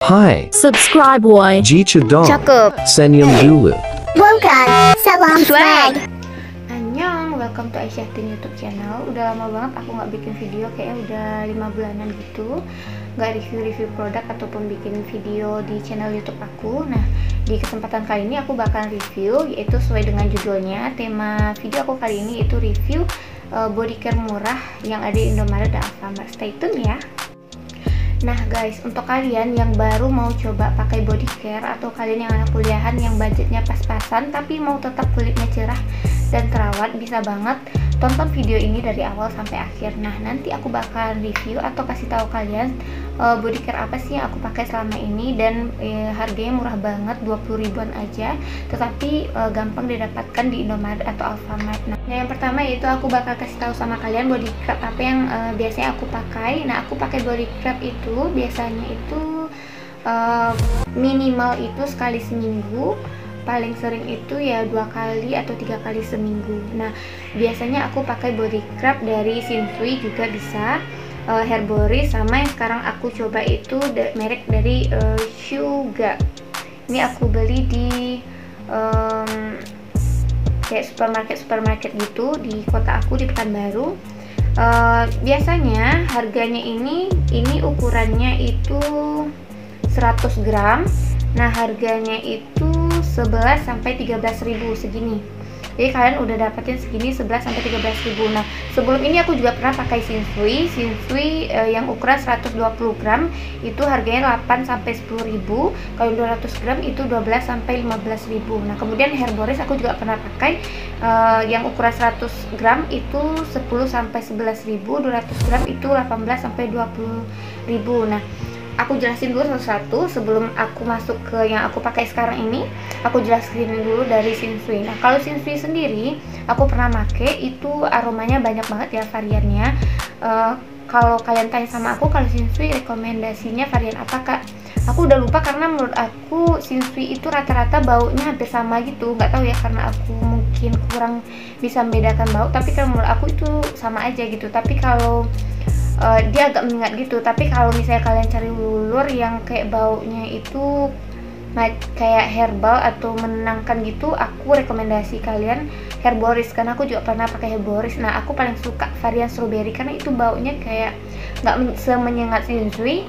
Hai, Subscribe boy. Jicha Dong, Cakep. Senyum dulu. Bukan, salam swag. Annyeong, welcome to Aisyah Tin YouTube channel. Udah lama banget aku nggak bikin video, kayaknya udah 5 bulanan gitu nggak review produk ataupun bikin video di channel YouTube aku. Nah, di kesempatan kali ini aku bakalan review, yaitu sesuai dengan judulnya. Tema video aku kali ini itu review body care murah yang ada di Indomaret dan Alfamart. Stay tune ya. Nah guys, untuk kalian yang baru mau coba pakai body care atau kalian yang anak kuliahan yang budgetnya pas-pasan tapi mau tetap kulitnya cerah dan terawat, bisa banget tonton video ini dari awal sampai akhir. Nah, nanti aku bakalan review atau kasih tahu kalian body care apa sih yang aku pakai selama ini, dan harganya murah banget, 20 ribuan aja, tetapi gampang didapatkan di Indomaret atau Alfamart. Nah, yang pertama yaitu aku bakal kasih tahu sama kalian body scrub apa yang biasanya aku pakai. Nah, aku pakai body scrub itu biasanya itu minimal itu sekali seminggu, paling sering itu ya 2 kali atau 3 kali seminggu. Nah, biasanya aku pakai body scrub dari Sinsui juga bisa, Herboris, sama yang sekarang aku coba itu merek dari Suga. Ini aku beli di kayak supermarket gitu di kota aku di Pekanbaru. Biasanya harganya ini ukurannya itu 100 gram. Nah, harganya itu 11 sampai 13 ribu segini. Jadi kalian udah dapetin segini 11 sampai 13 ribu. Nah, sebelum ini aku juga pernah pakai Sinsui yang ukuran 120 gram itu harganya 8 sampai 10 ribu. Kalau 200 gram itu 12 sampai 15 ribu. Nah, kemudian Herboris aku juga pernah pakai yang ukuran 100 gram itu 10 sampai 11 ribu, 200 gram itu 18 sampai 20 ribu. Nah, aku jelasin dulu satu-satu sebelum aku masuk ke yang aku pakai sekarang ini. Aku jelasin dulu dari Sinsui. Nah, kalau Sinsui sendiri aku pernah pakai itu aromanya banyak banget ya variannya. Kalau kalian tanya sama aku kalau Sinsui rekomendasinya varian apa, Kak? Aku udah lupa karena menurut aku Sinsui itu rata-rata baunya hampir sama gitu. Nggak tahu ya, karena aku mungkin kurang bisa membedakan bau, tapi kalau menurut aku itu sama aja gitu. Tapi kalau dia agak menyengat gitu. Tapi kalau misalnya kalian cari lulur yang kayak baunya itu kayak herbal atau menenangkan gitu, aku rekomendasi kalian Herboris, karena aku juga pernah pakai Herboris. Nah, aku paling suka varian strawberry karena itu baunya kayak nggak semenyengat Sinsui.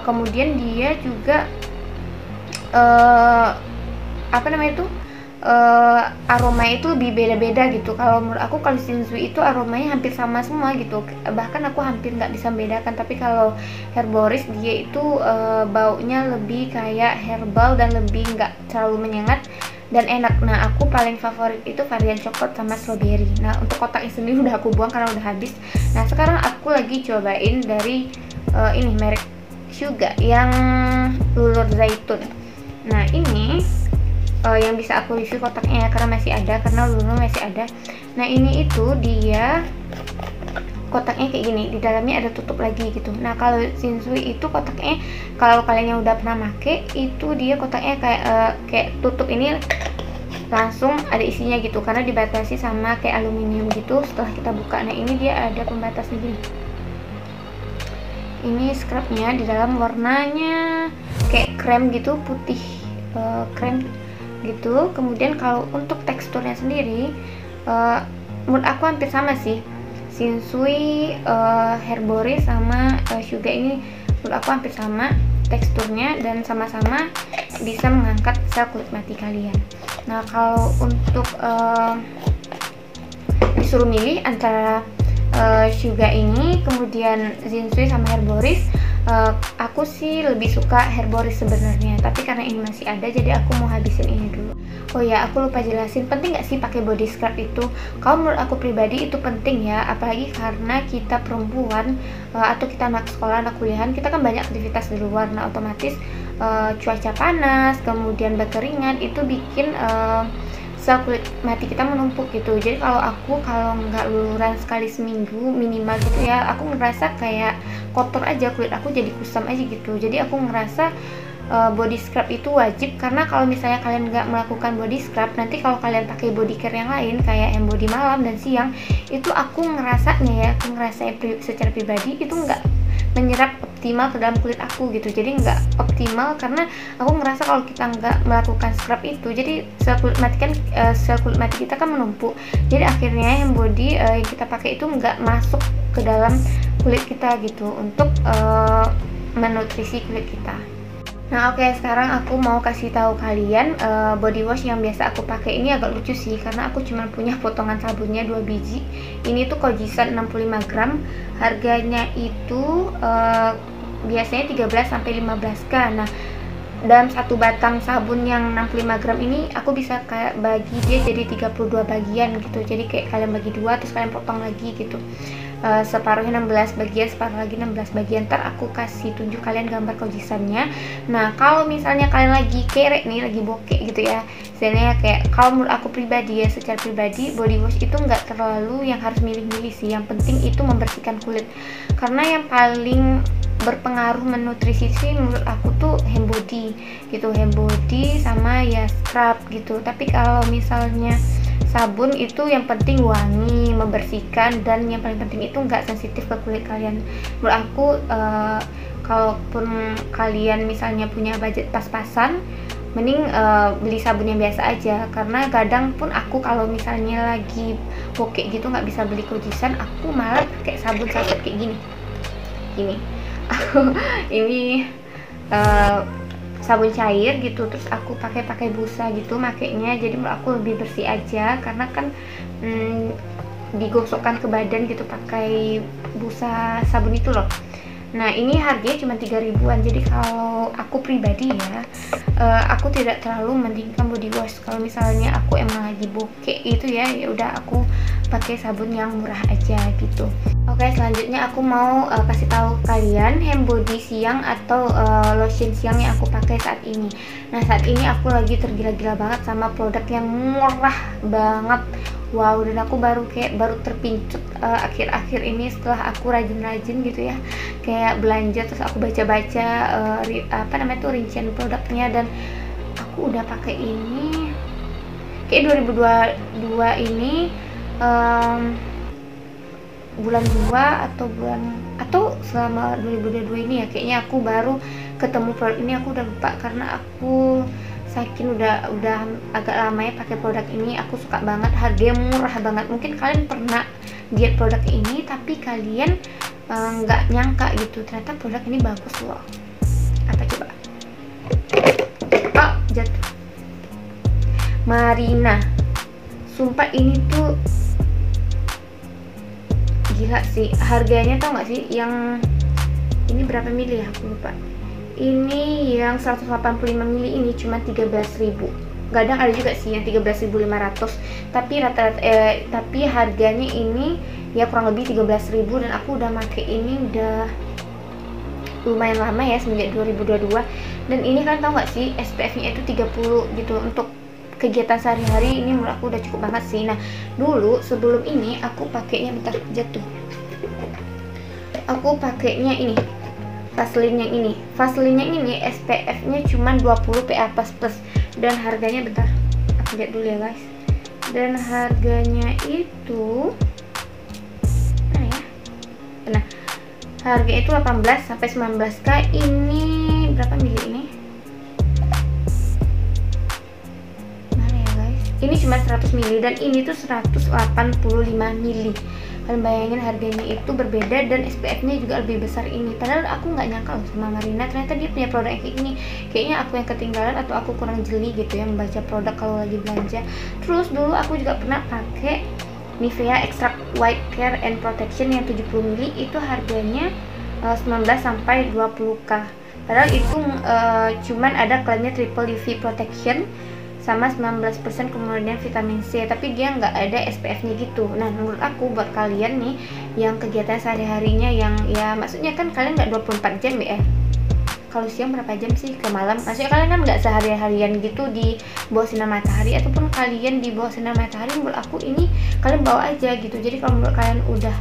Kemudian dia juga apa namanya itu aroma itu lebih beda-beda gitu. Kalau menurut aku kalau Sinsui itu aromanya hampir sama semua gitu, bahkan aku hampir nggak bisa membedakan. Tapi kalau Herboris dia itu baunya lebih kayak herbal dan lebih nggak terlalu menyengat dan enak. Nah, aku paling favorit itu varian coklat sama strawberry. Nah, untuk kotaknya sendiri udah aku buang karena udah habis. Nah, sekarang aku lagi cobain dari ini merek Suga yang lulur zaitun. Nah, ini yang bisa aku review kotaknya karena masih ada, karena dulu masih ada. Nah, ini itu dia kotaknya kayak gini, di dalamnya ada tutup lagi gitu. Nah, kalau Sinsui itu kotaknya, kalau kalian yang udah pernah make itu dia kotaknya kayak tutup ini langsung ada isinya gitu, karena dibatasi sama kayak aluminium gitu setelah kita buka. Nah, ini dia ada pembatasnya gini. Ini scrubnya di dalam warnanya kayak krem gitu, putih krem gitu. Kemudian kalau untuk teksturnya sendiri menurut aku hampir sama sih, Sinsui, Herboris sama Suga ini menurut aku hampir sama teksturnya dan sama-sama bisa mengangkat sel kulit mati kalian. Nah, kalau untuk disuruh milih antara Suga ini kemudian Sinsui sama Herboris, aku sih lebih suka Herboris sebenarnya, tapi karena ini masih ada jadi aku mau habisin ini dulu. Oh ya, aku lupa jelasin, penting nggak sih pakai body scrub itu? Kalau menurut aku pribadi itu penting ya, apalagi karena kita perempuan atau kita anak sekolah, anak kuliahan, kita kan banyak aktivitas di luar. Nah, otomatis cuaca panas kemudian berkeringat itu bikin sel kulit mati kita menumpuk gitu. Jadi kalau nggak luluran sekali seminggu minimal gitu ya, aku ngerasa kayak kotor aja, kulit aku jadi kusam aja gitu. Jadi aku ngerasa body scrub itu wajib, karena kalau misalnya kalian nggak melakukan body scrub, nanti kalau kalian pakai body care yang lain kayak yang body malam dan siang, itu aku ngerasanya ya, secara pribadi itu nggak menyerap optimal ke dalam kulit aku gitu. Jadi nggak optimal karena aku ngerasa kalau kita nggak melakukan scrub itu, jadi sel kulit mati kita kan menumpuk. Jadi akhirnya yang body yang kita pakai itu nggak masuk ke dalam kulit kita gitu untuk menutrisi kulit kita. Nah oke, sekarang aku mau kasih tahu kalian body wash yang biasa aku pakai. Ini agak lucu sih karena aku cuma punya potongan sabunnya 2 biji. Ini tuh Kojisen 65 gram. Harganya itu biasanya 13-15k. Nah dalam satu batang sabun yang 65 gram ini aku bisa kayak bagi dia jadi 32 bagian gitu. Jadi kayak kalian bagi 2 terus kalian potong lagi gitu. Separuhnya 16 bagian, separuh lagi 16 bagian. Ntar aku kasih tunjuk kalian gambar Kojisannya. Nah kalau misalnya kalian lagi kerek nih, lagi bokek gitu ya, misalnya kayak kalau menurut aku pribadi ya, secara pribadi body wash itu nggak terlalu yang harus milih-milih sih. Yang penting itu membersihkan kulit, karena yang paling berpengaruh menutrisi sih menurut aku tuh hand body gitu, hand body sama ya scrub gitu. Tapi kalau misalnya sabun itu yang penting wangi, membersihkan, dan yang paling penting itu nggak sensitif ke kulit kalian. Menurut aku kalaupun kalian misalnya punya budget pas-pasan, mending beli sabun yang biasa aja. Karena kadang pun aku kalau misalnya lagi bokek gitu nggak bisa beli Kojisen, aku malah pakai sabun saset kayak gini. Aku ini sabun cair gitu, terus aku pakai busa gitu makainya. Jadi menurut aku lebih bersih aja, karena kan digosokkan ke badan gitu pakai busa sabun itu loh. Nah ini harganya cuma 3 ribuan. Jadi kalau aku pribadi ya, aku tidak terlalu mendingkan body wash. Kalau misalnya aku emang lagi bokek gitu ya, ya udah aku pakai sabun yang murah aja gitu. Oke, selanjutnya aku mau kasih tahu kalian hand body siang atau lotion siang yang aku pakai saat ini. Nah saat ini aku lagi tergila-gila banget sama produk yang murah banget. Wow, dan aku baru terpincut akhir-akhir ini setelah aku rajin-rajin gitu ya, kayak belanja terus aku baca-baca rincian produknya, dan aku udah pakai ini kayak 2022 ini bulan 2 atau selama 2022 ini ya, kayaknya aku baru ketemu produk ini. Aku udah lupa karena aku saking udah agak lama ya pakai produk ini. Aku suka banget, harganya murah banget. Mungkin kalian pernah lihat produk ini tapi kalian nggak nyangka gitu, ternyata produk ini bagus loh. Apa coba? Oh, jatuh. Marina, sumpah ini tuh gila sih harganya. Tau nggak sih yang ini berapa mili ya, aku lupa. Ini yang 185 mili ini cuma 13.000. Kadang ada juga sih yang 13.500, tapi tapi harganya ini ya kurang lebih 13.000. Dan aku udah pakai ini udah lumayan lama ya, semenjak 2022. Dan ini kan tau nggak sih SPF-nya itu 30 gitu. Untuk kegiatan sehari-hari ini menurut aku udah cukup banget sih. Nah dulu sebelum ini aku pakainya, bentar jatuh, aku pakainya ini Vaseline yang ini. Vaseline yang ini SPF-nya cuma 20 PA++, dan harganya, bentar aku lihat dulu ya guys, dan harganya itu nah harga itu 18-19k. Ini berapa mili ini? Mana ya guys? Ini cuma 100 mili dan ini tuh 185 mili. Kalian bayangin harganya itu berbeda, dan SPF-nya juga lebih besar ini. Padahal aku nggak nyangka loh sama Marina, ternyata dia punya produk kayak gini. Kayaknya aku yang ketinggalan atau aku kurang jeli gitu ya membaca produk kalau lagi belanja. Terus dulu aku juga pernah pakai Nivea Extract White Care and Protection yang 70 mili, itu harganya 19-20k. Padahal itu cuman ada klaimnya triple UV protection sama 19% kemudian vitamin C, tapi dia nggak ada SPF-nya gitu. Nah menurut aku buat kalian nih yang kegiatan sehari-harinya yang ya maksudnya kan kalian nggak 24 jam ya, kalau siang berapa jam sih ke malam, maksudnya kalian kan nggak sehari-harian gitu di bawah sinar matahari, ataupun kalian di bawah sinar matahari, menurut aku ini kalian bawa aja gitu. Jadi kalau menurut kalian udah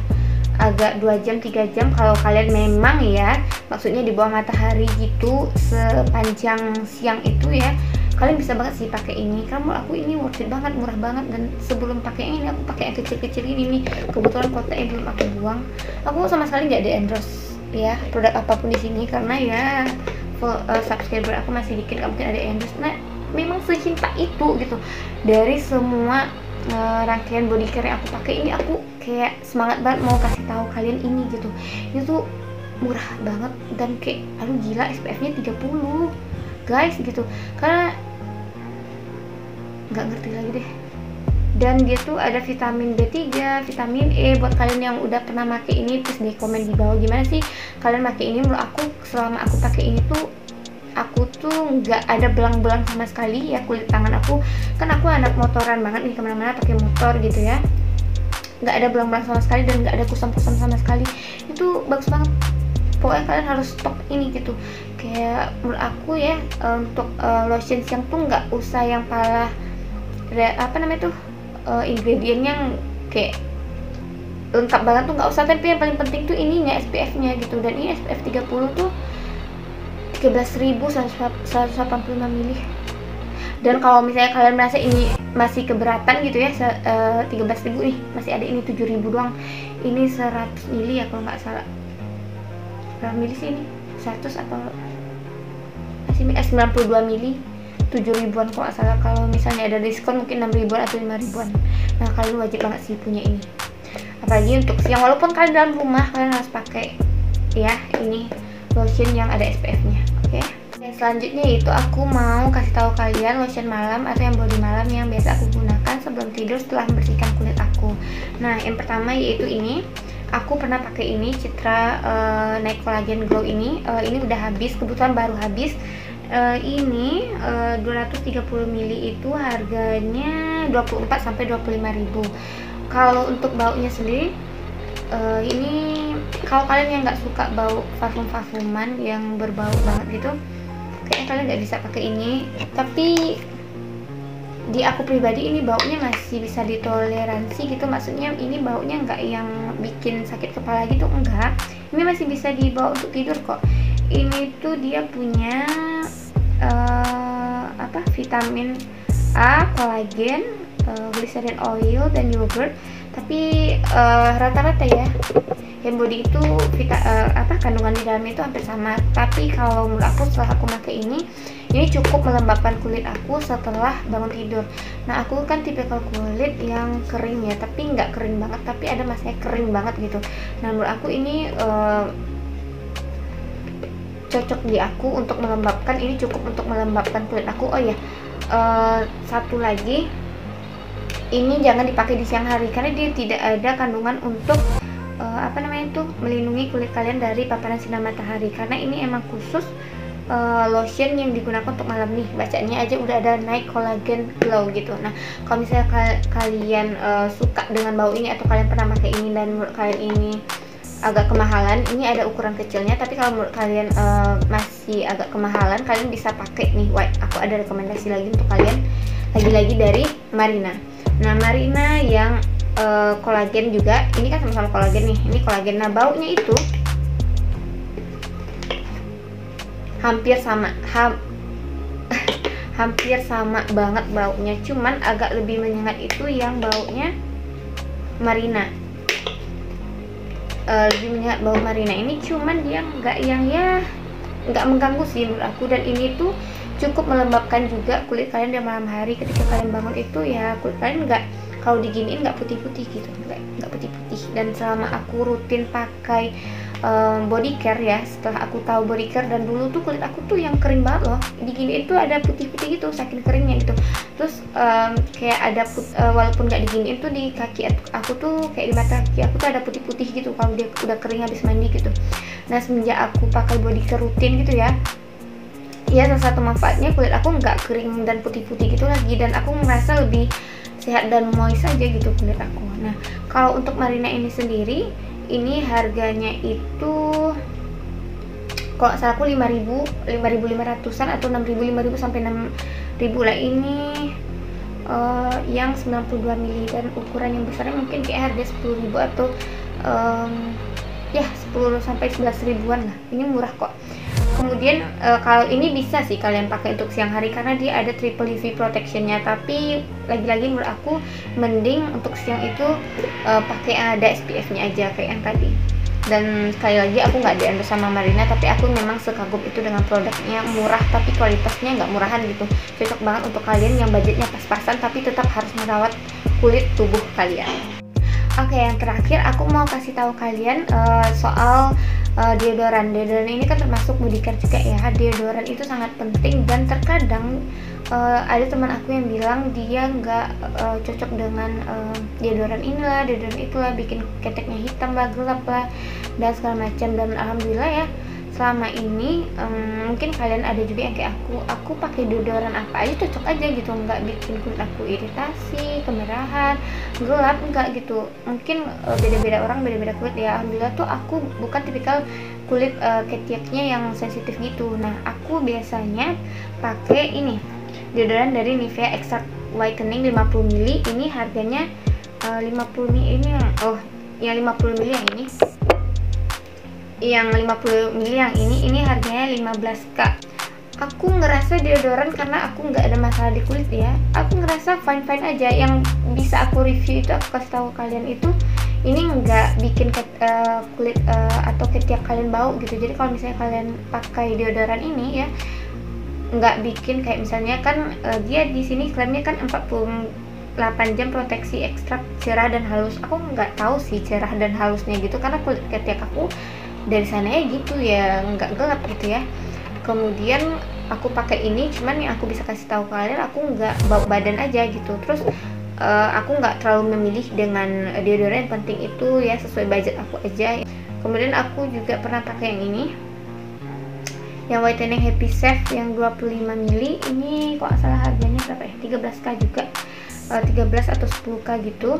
agak 2 jam 3 jam, kalau kalian memang ya maksudnya di bawah matahari gitu sepanjang siang itu ya, kalian bisa banget sih pakai ini. Karena menurut aku ini worth it banget, murah banget. Dan sebelum pakai ini aku pakai yang kecil-kecil ini nih, kebetulan kotaknya belum aku buang. Aku sama sekali nggak ada endorse ya produk apapun di sini, karena ya subscriber aku masih dikit, gak mungkin ada yang endorse. Nah memang secinta itu gitu. Dari semua rangkaian body care yang aku pakai ini, aku kayak semangat banget mau kasih tahu kalian ini gitu. Ini tuh murah banget dan kayak aduh gila, SPF-nya 30 guys gitu, karena nggak ngerti lagi deh. Dan dia tuh ada vitamin B3, vitamin E. Buat kalian yang udah pernah pakai ini, please deh komen di bawah gimana sih kalian pakai ini. Menurut aku selama aku pakai ini tuh, aku tuh nggak ada belang-belang sama sekali ya kulit tangan aku. Kan aku anak motoran banget nih, kemana-mana pakai motor gitu ya, nggak ada belang-belang sama sekali dan nggak ada kusam-kusam sama sekali. Itu bagus banget, pokoknya kalian harus stok ini gitu. Kayak menurut aku ya, untuk lotion yang tuh nggak usah yang pala apa namanya tuh, ingredientnya kayak lengkap banget tuh nggak usah, tapi yang paling penting tuh ininya, SPF-nya gitu. Dan ini SPF 30 tuh 13.185 mili. Dan kalau misalnya kalian merasa ini masih keberatan gitu ya, 13.000 nih, masih ada ini 7.000 doang. Ini 100 mili ya kalau nggak salah. Berapa mili sih ini? 100 atau masih 92 mili, 7.000-an kalau nggak salah. Kalau misalnya ada diskon mungkin 6.000-an atau 5.000-an. Nah kalian wajib banget sih punya ini, apalagi untuk siang. Walaupun kalian dalam rumah, kalian harus pakai ya ini lotion yang ada SPF-nya. Oke. Yang selanjutnya itu aku mau kasih tahu kalian lotion malam atau yang body malam yang biasa aku gunakan sebelum tidur setelah membersihkan kulit aku. Nah yang pertama yaitu ini. Aku pernah pakai ini, Citra Night Collagen Glow ini. Ini udah habis, kebetulan baru habis. Ini 230 ml itu harganya 24-25.000. Kalau untuk baunya sendiri, ini kalau kalian yang nggak suka bau parfum-parfuman yang berbau banget gitu, kayaknya kalian nggak bisa pakai ini. Tapi di aku pribadi ini baunya masih bisa ditoleransi gitu, maksudnya ini baunya nggak yang bikin sakit kepala gitu, enggak. Ini masih bisa dibawa untuk tidur kok. Ini tuh dia punya vitamin A, kolagen, glycerin oil dan yogurt. Tapi rata-rata ya hand body itu kandungan di dalamnya itu hampir sama. Tapi kalau menurut aku setelah aku pakai ini cukup melembabkan kulit aku setelah bangun tidur. Nah aku kan tipikal kulit yang kering ya, tapi nggak kering banget, tapi ada masanya kering banget gitu. Nah menurut aku ini cocok di aku untuk melembabkan, ini cukup untuk melembabkan kulit aku. Oh ya, satu lagi, ini jangan dipakai di siang hari karena dia tidak ada kandungan untuk melindungi kulit kalian dari paparan sinar matahari, karena ini emang khusus lotion yang digunakan untuk malam nih. Bacanya aja udah ada Night Collagen Glow gitu. Nah kalau misalnya kalian suka dengan bau ini atau kalian pernah pakai ini dan menurut kalian ini agak kemahalan, ini ada ukuran kecilnya. Tapi kalau menurut kalian masih agak kemahalan, kalian bisa pakai nih. Aku ada rekomendasi lagi untuk kalian, lagi-lagi dari Marina. Nah Marina yang kolagen juga, ini kan sama-sama kolagen nih, ini kolagen. Nah baunya itu hampir sama, hampir sama banget baunya, cuman agak lebih menyengat itu yang baunya Marina. Lebih menyengat bau Marina ini, cuman dia nggak mengganggu sih menurut aku. Dan ini tuh cukup melembabkan juga kulit kalian di malam hari. Ketika kalian bangun itu ya kulit kalian nggak, kalau diginiin nggak putih-putih gitu, nggak putih-putih. Dan selama aku rutin pakai body care ya, setelah aku tahu body care, dan dulu tuh kulit aku tuh yang kering banget loh, diginiin tuh ada putih-putih gitu saking keringnya gitu. Terus kayak ada walaupun nggak diginiin tuh di kaki aku tuh, kayak di mata kaki aku tuh ada putih-putih gitu kalau dia udah kering habis mandi gitu. Nah semenjak aku pakai body care rutin gitu ya, salah satu manfaatnya kulit aku nggak kering dan putih-putih gitu lagi, dan aku merasa lebih sehat dan moist aja gitu kulit aku. Nah kalau untuk Marina ini sendiri, ini harganya itu kalau salah aku 5.500-an atau 6.000 sampai 6.000 lah. Ini yang 92 mili dan ukuran yang besarnya mungkin kayak harga 10.000 atau 10 sampai 11.000-an lah. Ini murah kok. Kemudian kalau ini bisa sih kalian pakai untuk siang hari karena dia ada triple UV protectionnya. Tapi lagi-lagi menurut aku mending untuk siang itu pakai ada SPF-nya aja kayak yang tadi. Dan sekali lagi aku nggak di-endorse sama Marina, tapi aku memang sekagum itu dengan produknya, murah tapi kualitasnya nggak murahan gitu. Cocok banget untuk kalian yang budgetnya pas-pasan tapi tetap harus merawat kulit tubuh kalian. Oke, yang terakhir aku mau kasih tahu kalian soal deodoran. Deodoran ini kan termasuk body care juga ya. Deodoran itu sangat penting, dan terkadang ada teman aku yang bilang dia nggak cocok dengan deodoran inilah, deodoran itulah, bikin keteknya hitam lah, gelap lah, dan segala macam. Dan alhamdulillah ya, selama ini mungkin kalian ada juga yang kayak aku pakai deodoran apa aja cocok aja gitu, nggak bikin kulit aku iritasi, kemerahan, gelap, enggak gitu. Mungkin beda-beda orang, beda-beda kulit ya. Alhamdulillah tuh aku bukan tipikal kulit ketiaknya yang sensitif gitu. Nah, aku biasanya pakai ini deodoran dari Nivea Extract Whitening 50 ml. Ini harganya 50 ml ini yang 50 ml yang ini. Yang 50 ml yang ini harganya 15k. Aku ngerasa deodoran, karena aku nggak ada masalah di kulit ya, aku ngerasa fine aja. Yang bisa aku review itu, aku kasih tahu kalian itu, ini nggak bikin kulit atau ketiak kalian bau gitu. Jadi kalau misalnya kalian pakai deodoran ini ya, nggak bikin kayak misalnya kan dia di sini klaimnya kan 48 jam proteksi ekstrak cerah dan halus. Aku nggak tahu sih cerah dan halusnya gitu, karena kulit ketiak aku dari sana ya gitu ya, nggak gelap gitu ya. Kemudian aku pakai ini, cuman yang aku bisa kasih tahu kalian, aku nggak bau badan aja gitu. Terus aku nggak terlalu memilih dengan deodoran, yang penting itu ya sesuai budget aku aja. Kemudian aku juga pernah pakai yang ini, yang Whitening Happy Safe yang 25 ml. Ini kok salah harganya berapa ya, 13k juga, 13 atau 10k gitu.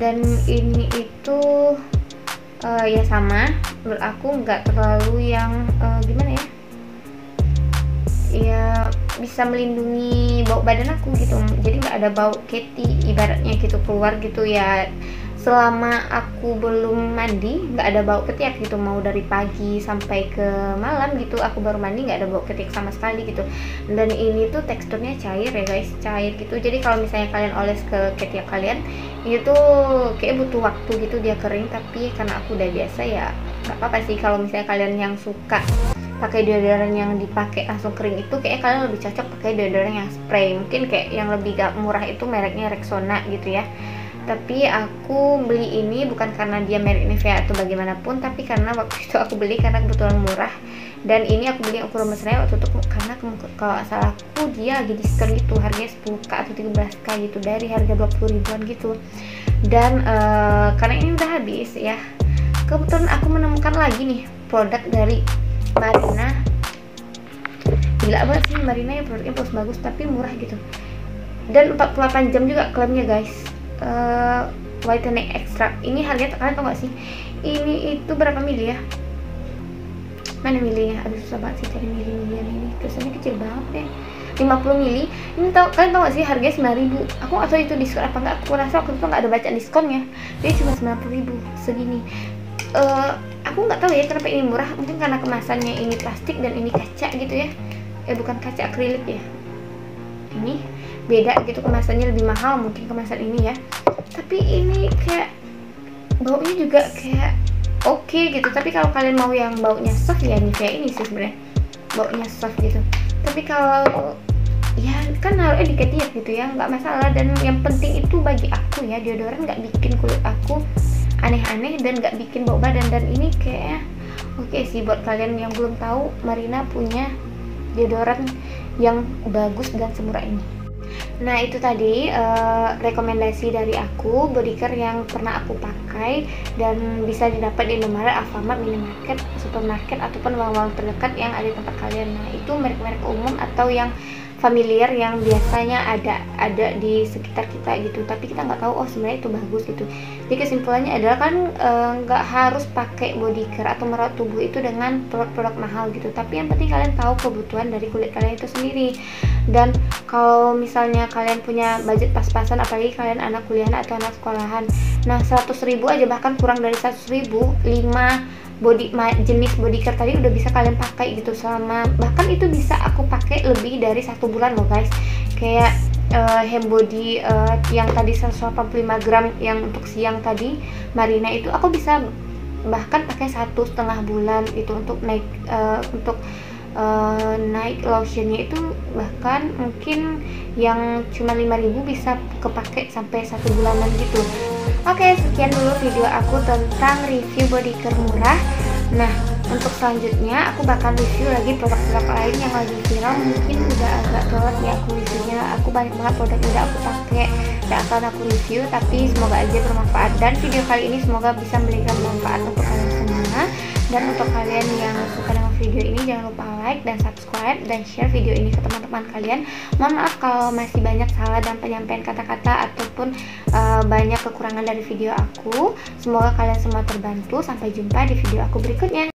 Dan ini itu ya sama, menurut aku nggak terlalu yang gimana ya, ya bisa melindungi bau badan aku gitu. Jadi nggak ada bau keti ibaratnya gitu keluar gitu ya. Selama aku belum mandi nggak ada bau ketiak gitu, mau dari pagi sampai ke malam gitu aku baru mandi nggak ada bau ketiak sama sekali gitu. Dan ini tuh teksturnya cair ya guys, cair gitu. Jadi kalau misalnya kalian oles ke ketiak kalian, itu kayak butuh waktu gitu dia kering, tapi karena aku udah biasa ya nggak apa-apa sih. Kalau misalnya kalian yang suka pakai deodoran yang dipakai langsung kering itu, kayaknya kalian lebih cocok pakai deodoran yang spray. Mungkin kayak yang lebih murah itu mereknya Rexona gitu ya. Tapi aku beli ini bukan karena dia merek Nivea atau bagaimanapun, tapi karena waktu itu aku beli karena kebetulan murah. Dan ini aku beli ukuran besarnya waktu itu karena kalau salah aku dia lagi diskon gitu, harganya 10k atau 13k gitu dari harga 20 ribuan gitu. Dan karena ini udah habis ya, kebetulan aku menemukan lagi nih produk dari Marina. Gila banget sih Marina ya, produknya bagus tapi murah gitu. Dan 48 jam juga klaimnya guys. Whitening Extract ini harganya kalian tau gak sih ini itu berapa mili ya, mana milinya, aduh susah banget sih cari mili-milian ini, tulisannya kecil banget deh. 50 mili ini kalian tau gak sih harganya 9.000. Aku gak tau itu diskon apa enggak, aku rasa waktu itu gak ada baca diskonnya, jadi cuma 90.000 segini. Aku nggak tahu ya kenapa ini murah, mungkin karena kemasannya ini plastik dan ini kaca gitu ya, bukan kaca, akrilik ya, ini beda gitu kemasannya, lebih mahal mungkin kemasan ini ya. Tapi ini kayak baunya juga kayak oke gitu. Tapi kalau kalian mau yang baunya soft ya Nivea ini sih sebenarnya baunya soft gitu. Tapi kalau ya kan naruhnya di ketiak gitu ya, nggak masalah. Dan yang penting itu bagi aku ya, deodoran nggak bikin kulit aku aneh-aneh dan nggak bikin bau badan. Dan ini kayak oke sih buat kalian yang belum tahu, Marina punya deodoran yang bagus dan semurah ini. Nah itu tadi rekomendasi dari aku, body care yang pernah aku pakai dan bisa didapat di Indomaret, Alfamart, minimarket, supermarket ataupun warung-warung terdekat yang ada di tempat kalian. Nah itu merek-merek umum atau yang familiar yang biasanya ada di sekitar kita gitu, tapi kita nggak tahu oh sebenarnya itu bagus gitu. Jadi kesimpulannya adalah kan nggak harus pakai body care atau merawat tubuh itu dengan produk-produk mahal gitu, tapi yang penting kalian tahu kebutuhan dari kulit kalian itu sendiri. Dan kalau misalnya kalian punya budget pas-pasan, apalagi kalian anak kuliahan atau anak sekolahan, nah 100.000 aja, bahkan kurang dari 100.000, 5 jenis body care tadi udah bisa kalian pakai gitu selama, bahkan itu bisa aku pakai lebih dari 1 bulan loh guys. Kayak Hem Body yang tadi 185 gram yang untuk siang tadi Marina itu aku bisa bahkan pakai 1,5 bulan itu untuk naik naik lotionnya itu, bahkan mungkin yang cuma 5.000 bisa kepake sampai 1 bulanan gitu. Oke, sekian dulu video aku tentang review body care murah. Nah, untuk selanjutnya aku bakal review lagi produk-produk lain yang lagi viral. Mungkin udah agak telat ya aku reviewnya, aku banyak banget produk yang udah aku pakai dan akan aku review, tapi semoga aja bermanfaat. Dan video kali ini semoga bisa memberikan manfaat untuk kalian semua. Dan untuk kalian yang suka dengan video ini, jangan lupa like dan subscribe dan share video ini ke teman-teman kalian. Mohon maaf kalau masih banyak salah dan penyampaian kata-kata ataupun banyak kekurangan dari video aku. Semoga kalian semua terbantu. Sampai jumpa di video aku berikutnya.